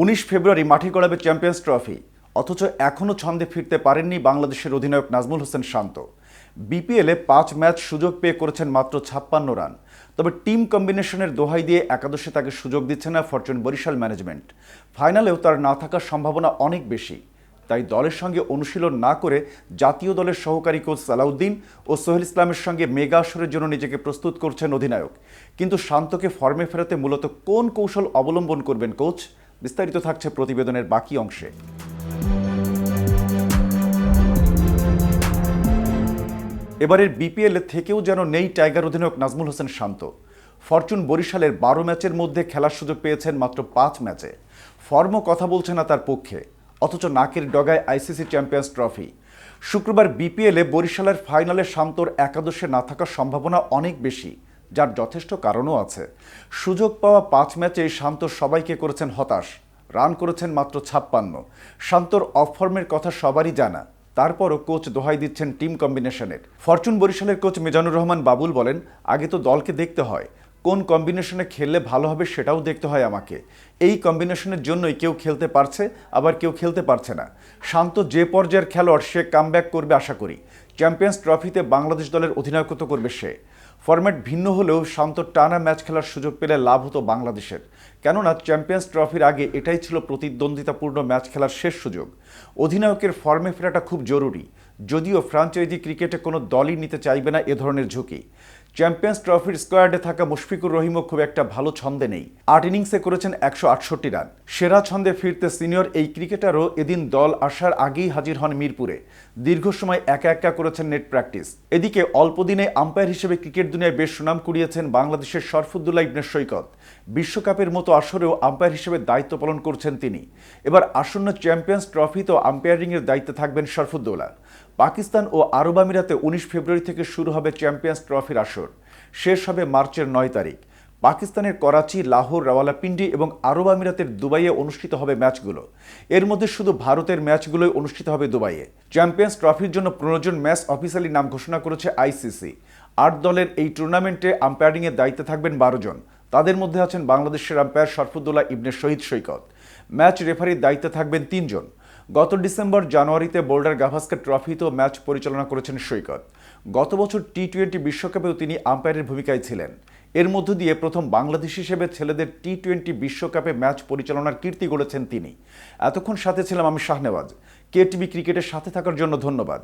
19 ফেব্রুয়ারি মাঠে গড়াবে champions trophy, অথচ এখনও ছন্দে ফিরতে পারেননি বাংলাদেশের অধিনায়ক নাজমুল হোসেন শান্ত। বিপিএলে 5 ম্যাচ সুযোগ পেয়ে করেছেন মাত্র 56 রান। তবে টিম কম্বিনেশনের দোহাই দিয়ে একাদশে তাকে সুযোগ দিচ্ছে না ফরচুন বরিশাল ম্যানেজমেন্ট। ফাইনালেও তার না থাকার সম্ভাবনা অনেক বেশি। তাই দলের সঙ্গে অনুশীলন না করে জাতীয় দলের সহকারী কোচ সালাউদ্দিন ও সোহেল ইসলামের সঙ্গে মেগা আসরের জন্য নিজেকে প্রস্তুত করছেন অধিনায়ক। কিন্তু শান্তকে ফর্মে ফেরাতে মূলত কোন কৌশল অবলম্বন করবেন কোচ? বিস্তারিত থাকছে প্রতিবেদনের বাকি অংশে। এবারের বিপিএল থেকেও যেন নেই টাইগার অধিনায়ক নাজমুল হোসেন শান্ত। ফরচুন বরিশালের 12 ম্যাচের মধ্যে খেলার সুযোগ পেয়েছেন মাত্র 5 ম্যাচে। ফর্মও কথা বলছে না তার পক্ষে, অথচ নাকের ডগায় আইসিসি চ্যাম্পিয়ন্স ট্রফি। শুক্রবার বিপিএলে বরিশালের ফাইনালে শান্তর একাদশে না থাকার সম্ভাবনা অনেক বেশি, যার যথেষ্ট কারণও আছে। সুযোগ পাওয়া 5 ম্যাচে শান্ত সবাইকে করেছেন হতাশ। রান করেছেন মাত্র 56। শান্তর অফ ফর্মের কথা সবারই জানা, তারপরও কোচ দোহাই দিচ্ছেন টিম কম্বিনেশনের। ফরচুন বরিশালের কোচ মিজানুর রহমান বাবুল বলেন, আগে তো দলকে দেখতে হয়, কোন কম্বিনেশনে খেললে ভালো হবে সেটাও দেখতে হয় আমাকে। এই কম্বিনেশনের জন্যই কেউ খেলতে পারছে, আবার কেউ খেলতে পারছে না। শান্ত যে পর্যায়ের খেলোয়াড়, সে কামব্যাক করবে আশা করি। চ্যাম্পিয়ন্স ট্রফিতে বাংলাদেশ দলের অধিনায়কত্ব করবে সে। ফরম্যাট ভিন্ন হলেও শান্ত টানা ম্যাচ খেলার সুযোগ পেলে লাভ হতো বাংলাদেশের, কেননা চ্যাম্পিয়ন্স ট্রফির আগে এটাই ছিল প্রতিদ্বন্দ্বিতাপূর্ণ ম্যাচ খেলার শেষ সুযোগ। অধিনায়কের ফর্মে ফেরাটা খুব জরুরি, যদিও ফ্র্যাঞ্চাইজি ক্রিকেটে কোনো দলই নিতে চাইবে না এ ধরনের ঝুঁকি। চ্যাম্পিয়ন্স ট্রফির স্কোয়াডে থাকা মুশফিকুর রহিমও খুব একটা ভালো ছন্দে নেই। 8 ইনিংসে করেছেন 168 রান। সেরা ছন্দে ফিরতে সিনিয়র এই ক্রিকেটারও এদিন দল আসার আগেই হাজির হন মিরপুরে। দীর্ঘ সময় একা একা করেছেন নেট প্র্যাকটিস। এদিকে অল্প দিনে আম্পায়ার হিসেবে ক্রিকেট দুনিয়ায় বেশ সুনাম কুড়িয়েছেন বাংলাদেশের শরফুদ্দুল্লাহ ইবনে সৈকত। বিশ্বকাপের মতো আসরেও আম্পায়ার হিসেবে দায়িত্ব পালন করছেন তিনি। এবার আসন্ন চ্যাম্পিয়ন্স ট্রফিতেও আম্পায়ারিংয়ের দায়িত্বে থাকবেন শরফুদ্দৌলা। পাকিস্তান ও আরব আমিরাতে 19 ফেব্রুয়ারি থেকে শুরু হবে চ্যাম্পিয়ন্স ট্রফির আসর, শেষ হবে মার্চের 9 তারিখ। পাকিস্তানের করাচি, লাহোর, রাওয়ালপিন্ডি এবং আরব আমিরাতের দুবাইয়ে অনুষ্ঠিত হবে ম্যাচগুলো। এর মধ্যে শুধু ভারতের ম্যাচগুলোই অনুষ্ঠিত হবে দুবাইয়ে। চ্যাম্পিয়ন্স ট্রফির জন্য 15 জন ম্যাচ অফিসিয়ালি নাম ঘোষণা করেছে আইসিসি। 8 দলের এই টুর্নামেন্টে আম্পায়ারিংয়ের দায়িত্বে থাকবেন 12 জন। তাদের মধ্যে আছেন বাংলাদেশের আম্পায়ার শরফুদ্দৌলা ইবনে শহীদ সৈকত। ম্যাচ রেফারির দায়িত্বে থাকবেন 3 জন। গত ডিসেম্বর জানুয়ারিতে বোল্ডার গাভাস্কার ট্রফিতেও ম্যাচ পরিচালনা করেছেন সৈকত। গত বছর টি-20 বিশ্বকাপেও তিনি আম্পায়ারের ভূমিকায় ছিলেন। এর মধ্য দিয়ে প্রথম বাংলাদেশ হিসেবে ছেলেদের টি-20 বিশ্বকাপে ম্যাচ পরিচালনার কীর্তি গড়েছেন তিনি। এতক্ষণ সাথে ছিলাম আমি শাহনেওয়াজ। কেটিভি ক্রিকেটের সাথে থাকার জন্য ধন্যবাদ।